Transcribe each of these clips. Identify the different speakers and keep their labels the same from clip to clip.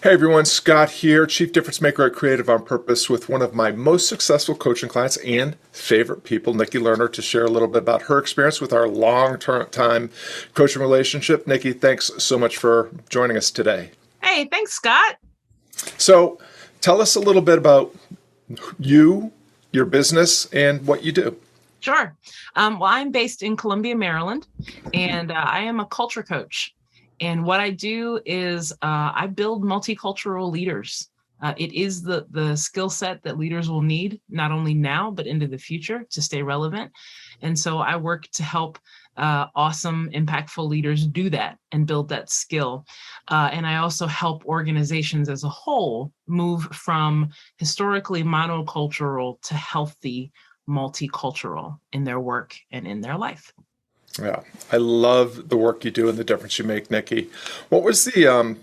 Speaker 1: Hey everyone, Scott here, Chief Difference Maker at Creative on Purpose with one of my most successful coaching clients and favorite people, Nikki Lerner, to share a little bit about her experience with our long-time coaching relationship. Nikki, thanks so much for joining us today.
Speaker 2: Hey, thanks, Scott.
Speaker 1: So tell us a little bit about you, your business, and what you do.
Speaker 2: Sure. Well, I'm based in Columbia, Maryland, and I am a culture coach. And what I do is I build multicultural leaders. It is the skill set that leaders will need, not only now, but into the future to stay relevant. And so I work to help awesome, impactful leaders do that and build that skill. And I also help organizations as a whole move from historically monocultural to healthy multicultural in their work and in their life.
Speaker 1: Yeah, I love the work you do and the difference you make, Nikki. What was the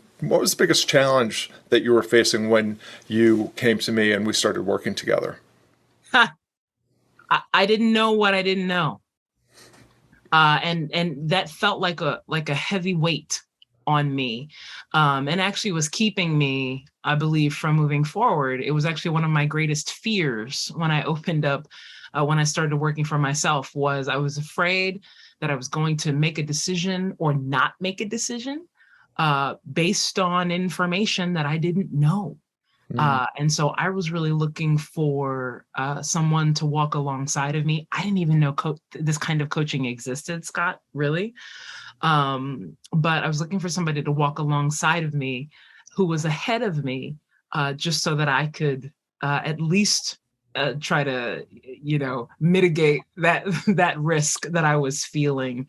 Speaker 1: biggest challenge that you were facing when you came to me and we started working together?
Speaker 2: I didn't know what I didn't know. And that felt like a heavy weight on me, and actually was keeping me, I believe, from moving forward. It was actually one of my greatest fears when I opened up, when I started working for myself, was I was afraid that I was going to make a decision or not make a decision based on information that I didn't know.
Speaker 1: Mm,
Speaker 2: And so I was really looking for someone to walk alongside of me. I didn't even know this kind of coaching existed, Scott, really. But I was looking for somebody to walk alongside of me who was ahead of me, just so that I could at least try to, mitigate that that risk that I was feeling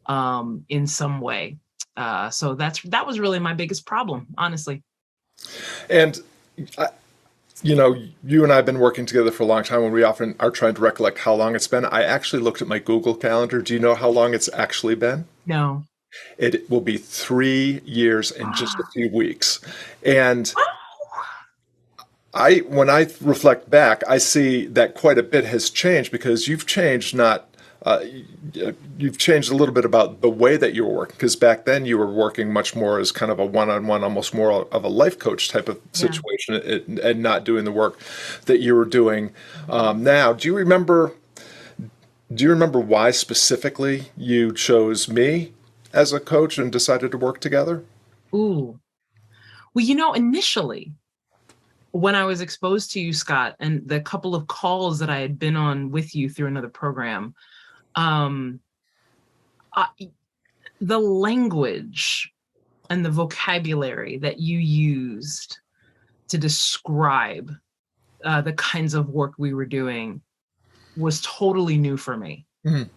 Speaker 2: in some way. So that was really my biggest problem, honestly.
Speaker 1: And I, you and I have been working together for a long time, and we often are trying to recollect how long it's been. I actually looked at my Google Calendar. Do you know how long it's actually been?
Speaker 2: No.
Speaker 1: It will be 3 years in just a few weeks. And when I reflect back, I see that quite a bit has changed because you've changed not. Uh, you've changed a little bit about the way that you were working because back then you were working much more as kind of a one-on-one, almost more of a life coach type of
Speaker 2: Yeah.
Speaker 1: situation, and not doing the work that you were doing now. Do you remember why specifically you chose me as a coach and decided to work together?
Speaker 2: Ooh. Well, initially, when I was exposed to you, Scott, and the couple of calls that I had been on with you through another program, um, I, the language and the vocabulary that you used to describe the kinds of work we were doing was totally new for me.
Speaker 1: Mhm.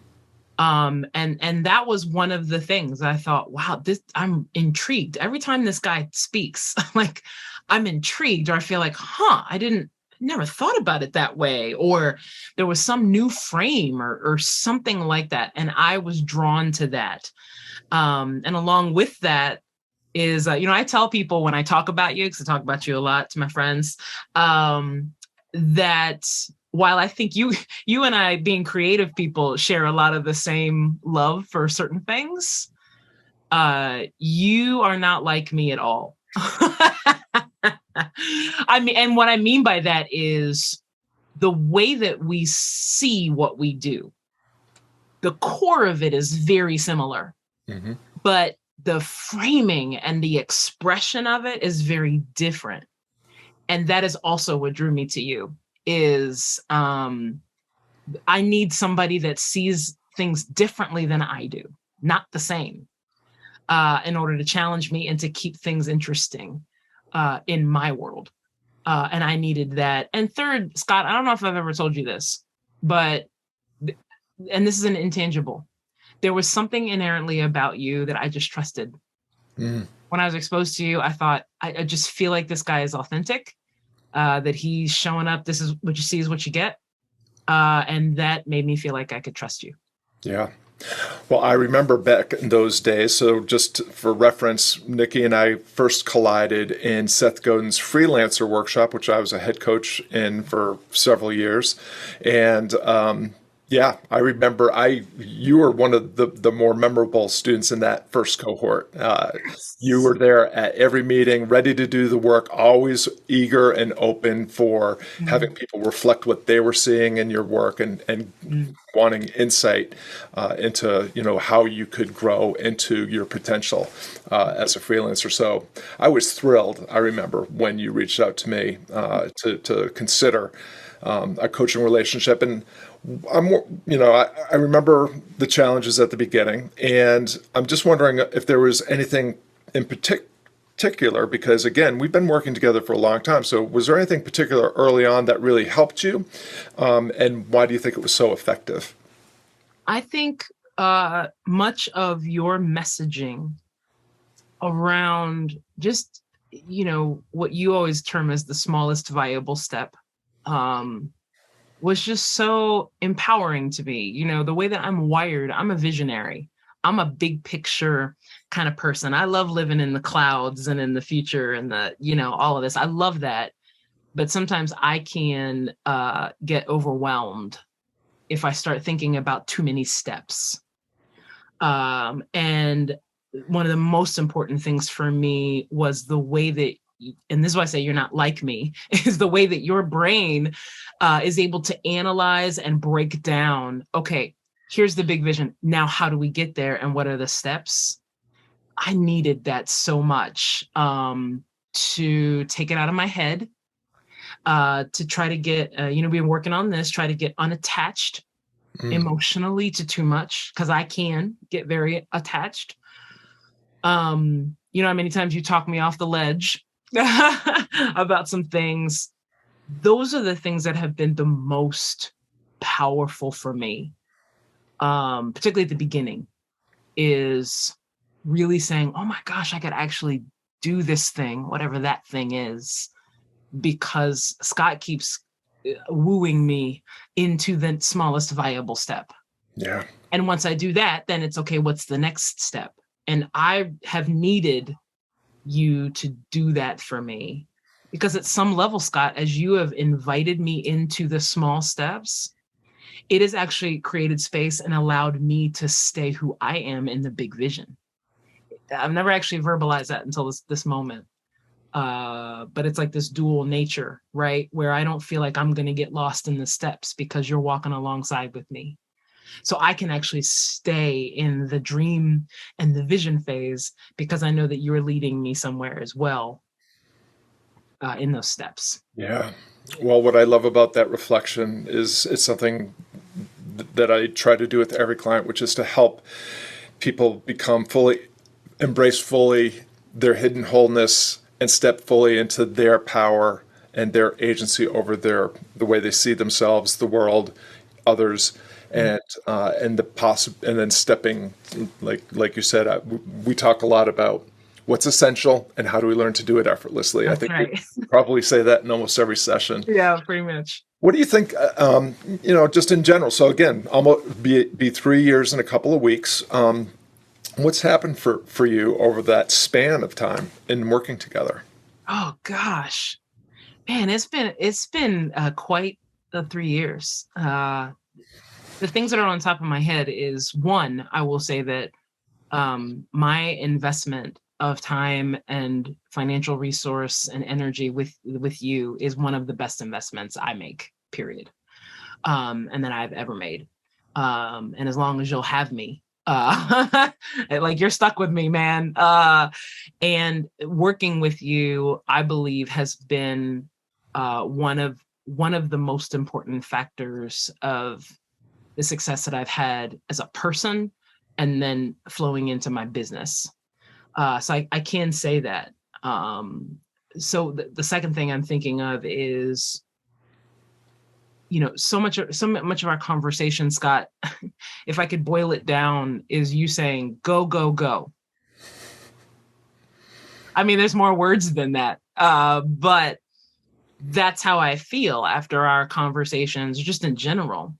Speaker 2: And that was one of the things I thought, wow, this, I'm intrigued every time this guy speaks. Like, I'm intrigued, or I feel like, I didn't never thought about it that way, or there was some new frame, or something like that, and I was drawn to that. And along with that is, I tell people when I talk about you, because I talk about you a lot to my friends, that while I think you and I, being creative people, share a lot of the same love for certain things, you are not like me at all. I mean, and what I mean by that is the way that we see what we do. The core of it is very similar,
Speaker 1: Mhm.
Speaker 2: but the framing and the expression of it is very different. And that is also what drew me to you. Is I need somebody that sees things differently than I do, not the same, in order to challenge me and to keep things interesting in my world. And I needed that. And third, Scott, I don't know if I've ever told you this, but, and this is an intangible, there was something inherently about you that I just trusted.
Speaker 1: Mhm.
Speaker 2: When I was exposed to you, I thought, I just feel like this guy is authentic, that he's showing up. This is what you see is what you get. And that made me feel like I could trust you.
Speaker 1: Yeah. Well, I remember back in those days. So, just for reference, Nikki and I first collided in Seth Godin's freelancer workshop, which I was a head coach in for several years. And Yeah, I remember you were one of the more memorable students in that first cohort. You were there at every meeting, ready to do the work, always eager and open for having
Speaker 2: Mm,
Speaker 1: people reflect what they were seeing in your work and
Speaker 2: mm,
Speaker 1: wanting insight into how you could grow into your potential as a freelancer. So I was thrilled. I remember when you reached out to me to consider a coaching relationship. And I remember the challenges at the beginning, and I'm just wondering if there was anything in particular, because again, we've been working together for a long time. So was there anything particular early on that really helped you? And why do you think it was so effective?
Speaker 2: I think much of your messaging around just, what you always term as the smallest viable step, um, was just so empowering to me. The way that I'm wired, I'm a visionary. I'm a big picture kind of person. I love living in the clouds and in the future and all of this. I love that. But sometimes I can get overwhelmed if I start thinking about too many steps. And one of the most important things for me was the way that, and this is why I say you're not like me, is the way that your brain is able to analyze and break down. Okay, here's the big vision. Now, how do we get there? And what are the steps? I needed that so much, to take it out of my head, to try to get, been working on this, try to get unattached
Speaker 1: Mm.
Speaker 2: emotionally to too much, because I can get very attached. How many times you talk me off the ledge about some things. Those are the things that have been the most powerful for me, particularly at the beginning, is really saying, oh my gosh, I could actually do this thing, whatever that thing is, because Scott keeps wooing me into the smallest viable step.
Speaker 1: Yeah.
Speaker 2: And once I do that, then it's okay, what's the next step? And I have needed you to do that for me, because at some level, Scott, as you have invited me into the small steps, it has actually created space and allowed me to stay who I am in the big vision. I've never actually verbalized that until this moment. But it's like this dual nature, right? Where I don't feel like I'm going to get lost in the steps because you're walking alongside with me. So I can actually stay in the dream and the vision phase because I know that you're leading me somewhere as well, in those steps.
Speaker 1: Yeah. Well, what I love about that reflection is it's something that I try to do with every client, which is to help people embrace fully their hidden wholeness and step fully into their power and their agency over the way they see themselves, the world, others, and and then stepping, like you said, we talk a lot about what's essential and how do we learn to do it effortlessly. I
Speaker 2: That's
Speaker 1: think we
Speaker 2: right.
Speaker 1: probably say that in almost every session.
Speaker 2: Yeah, pretty much.
Speaker 1: What do you think, just in general? So again, almost be 3 years in a couple of weeks. What's happened for you over that span of time in working together?
Speaker 2: Oh gosh, man, it's been quite the 3 years. The things that are on top of my head is, one, I will say that my investment of time and financial resource and energy with you is one of the best investments I make, period, and that I've ever made. And as long as you'll have me, like, you're stuck with me, man. And working with you, I believe, has been one of the most important factors of the success that I've had as a person, and then flowing into my business. So I can say that. So the second thing I'm thinking of is, so much of our conversation, Scott, if I could boil it down, is you saying, go, go, go. I mean, there's more words than that. But that's how I feel after our conversations, just in general.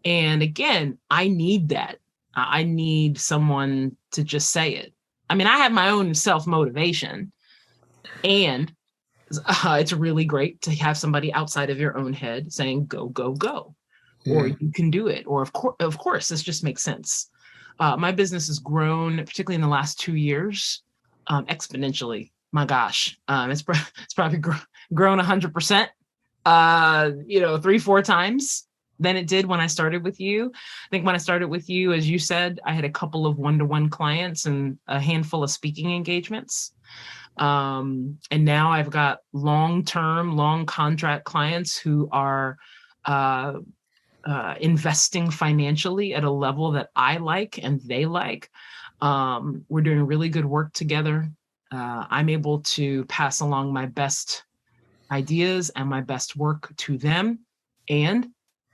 Speaker 2: And again, I need that. I need someone to just say it. I mean, I have my own self motivation, and it's really great to have somebody outside of your own head saying, go, go, go. or
Speaker 1: Mm.
Speaker 2: you can do it, or of course, this just makes sense. My business has grown, particularly in the last 2 years, exponentially. My gosh, it's probably grown 100%, 3, 4 times than it did when I started with you. I think when I started with you, as you said, I had a couple of one-to-one clients and a handful of speaking engagements. And now I've got long-term, long contract clients who are uh, investing financially at a level that I like and they like. We're doing really good work together. I'm able to pass along my best ideas and my best work to them. And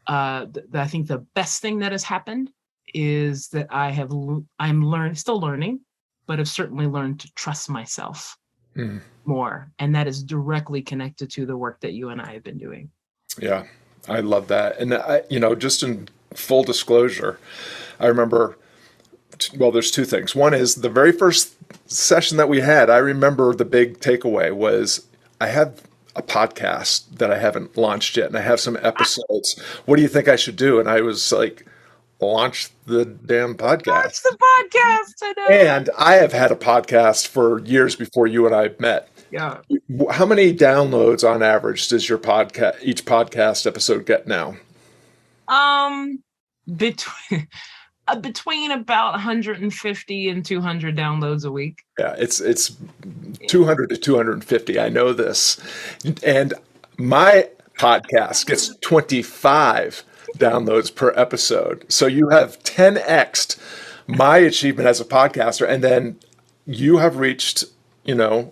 Speaker 2: I think the best thing that has happened is that I'm still learning, but have certainly learned to trust myself
Speaker 1: Mm.
Speaker 2: more. And that is directly connected to the work that you and I have been doing.
Speaker 1: Yeah, I love that. And just in full disclosure, I remember, well, there's two things. One is the very first session that we had, I remember the big takeaway was I have a podcast that I haven't launched yet and I have some episodes. What do you think I should do? And I was like, launch the damn
Speaker 2: That's
Speaker 1: podcast.
Speaker 2: the podcast. I know.
Speaker 1: And I have had a podcast for years before you and I met.
Speaker 2: Yeah.
Speaker 1: How many downloads on average does each podcast episode get now?
Speaker 2: Um, between between about 150 and 200 downloads a week.
Speaker 1: Yeah, it's 200 to 250. I know this. And my podcast gets 25 downloads per episode. So you have 10x'd my achievement as a podcaster. And then you have reached, a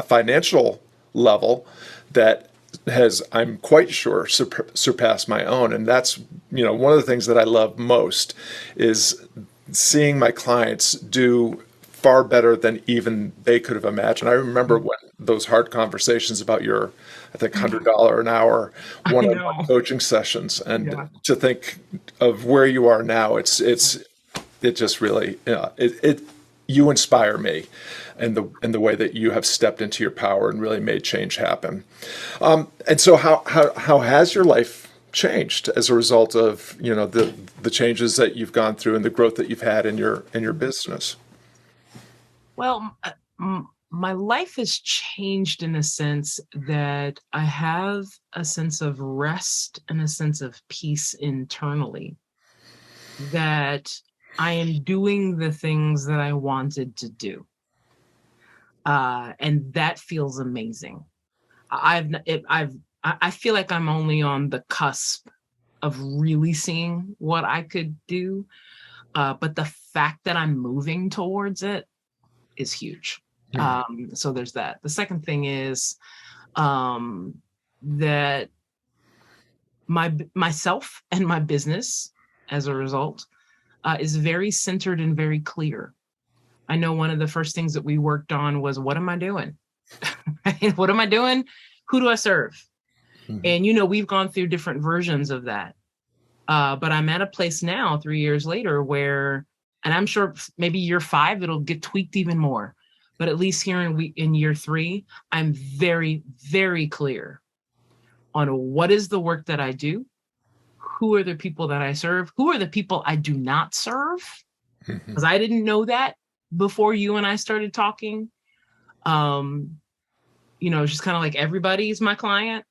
Speaker 1: financial level that has, I'm quite sure, surpassed my own. And that's, one of the things that I love most is seeing my clients do far better than even they could have imagined. I remember when those hard conversations about your, I think, $100 an hour one-on-one coaching sessions, and to think of where you are now, it just really, you inspire me, and the way that you have stepped into your power and really made change happen. And so, how has your life changed as a result of the changes that you've gone through and the growth that you've had in your business?
Speaker 2: Well, my life has changed in a sense that I have a sense of rest and a sense of peace internally, that I am doing the things that I wanted to do. And that feels amazing. I feel like I'm only on the cusp of really seeing what I could do. But the fact that I'm moving towards it is huge. So there's that. The second thing is that myself and my business, as a result, is very centered and very clear. I know one of the first things that we worked on was, what am I doing? What am I doing? Who do I serve? And we've gone through different versions of that. But I'm at a place now, 3 years later, where, and I'm sure maybe year 5, it'll get tweaked even more. But at least here in year 3, I'm very, very clear on what is the work that I do, who are the people that I serve, who are the people I do not serve, because I didn't know that before you and I started talking. It's just kind of like everybody's my client.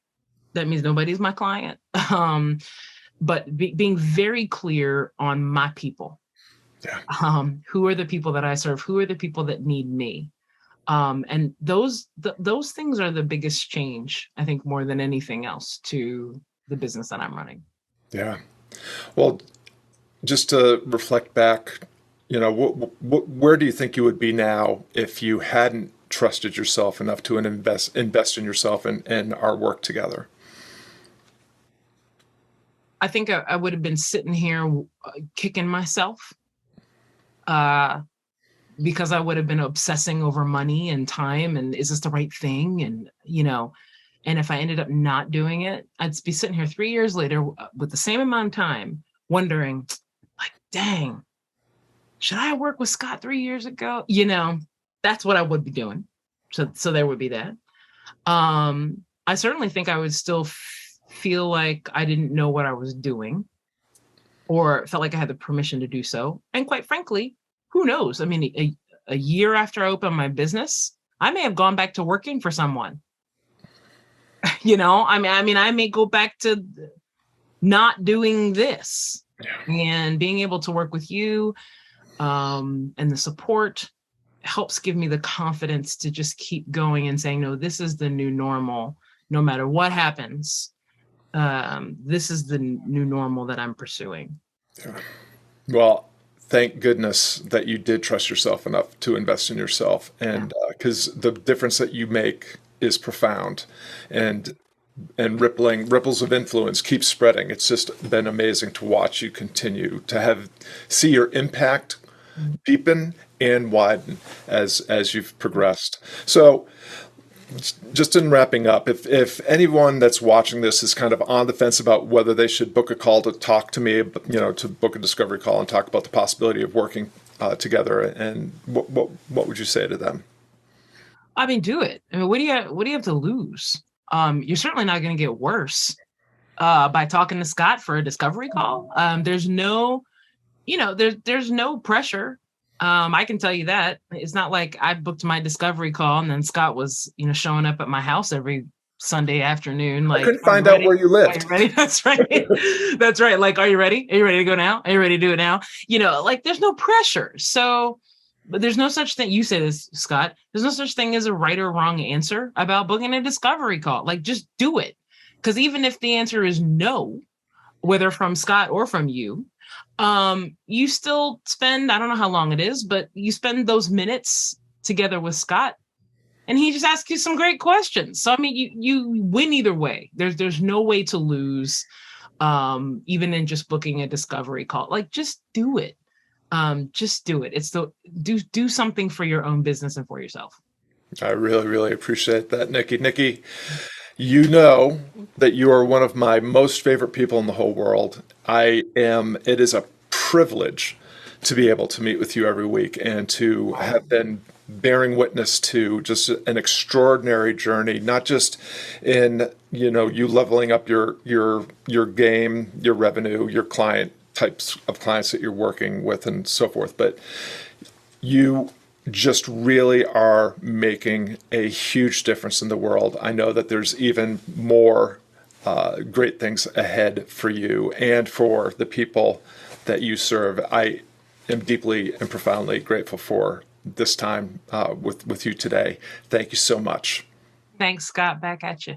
Speaker 2: That means nobody's my client. But being very clear on my people. Yeah. Who are the people that I serve? Who are the people that need me? And those things are the biggest change, I think, more than anything else, to the business that I'm running.
Speaker 1: Yeah. Well, just to reflect back, where do you think you would be now if you hadn't trusted yourself enough to invest in yourself and our work together?
Speaker 2: I think I would have been sitting here kicking myself because I would have been obsessing over money and time and is this the right thing? And, and if I ended up not doing it, I'd be sitting here 3 years later with the same amount of time wondering, like, dang, should I work with Scott 3 years ago? That's what I would be doing. So there would be that. I certainly think I would still feel like I didn't know what I was doing or felt like I had the permission to do so. And quite frankly, who knows? I mean, a year after I opened my business, I may have gone back to working for someone. I may go back to not doing this.
Speaker 1: Yeah.
Speaker 2: And being able to work with you and the support helps give me the confidence to just keep going and saying, no, this is the new normal. No matter what happens, this is the new normal that I'm pursuing.
Speaker 1: Yeah. Well, thank goodness that you did trust yourself enough to invest in yourself,
Speaker 2: Yeah.
Speaker 1: and because the difference that you make is profound, and ripples of influence keep spreading. It's just been amazing to watch you continue to see your impact deepen and widen as you've progressed. So, just in wrapping up, if anyone that's watching this is kind of on the fence about whether they should book a call to talk to me, to book a discovery call and talk about the possibility of working together, and what would you say to them?
Speaker 2: I mean, do it. I mean, what do you have to lose? You're certainly not going to get worse by talking to Scott for a discovery call. There's no, there's no pressure. I can tell you that it's not like I booked my discovery call and then Scott was, showing up at my house every Sunday afternoon.
Speaker 1: I
Speaker 2: Like,
Speaker 1: couldn't
Speaker 2: are you
Speaker 1: find out
Speaker 2: ready?
Speaker 1: where you
Speaker 2: Are
Speaker 1: lived.
Speaker 2: you ready? That's right. That's right. Like, are you ready? Are you ready to go now? Are you ready to do it now? Like there's no pressure. So, but there's no such thing. You say this, Scott. There's no such thing as a right or wrong answer about booking a discovery call. Like, just do it. Because even if the answer is no, whether from Scott or from you, you still spend, I don't know how long it is, but you spend those minutes together with Scott and he just asks you some great questions. So I mean, you win either way. There's no way to lose, even in just booking a discovery call. Like, just do it. Just do it. It's do something for your own business and for yourself.
Speaker 1: I really, really appreciate that, Nikki. Nikki, you know that you are one of my most favorite people in the whole world. It is a privilege to be able to meet with you every week and to have been bearing witness to just an extraordinary journey, not just in, you leveling up your game, your revenue, your types of clients that you're working with and so forth, but you just really are making a huge difference in the world. I know that there's even more great things ahead for you and for the people that you serve. I am deeply and profoundly grateful for this time with you today. Thank you so much.
Speaker 2: Thanks, Scott. Back at you.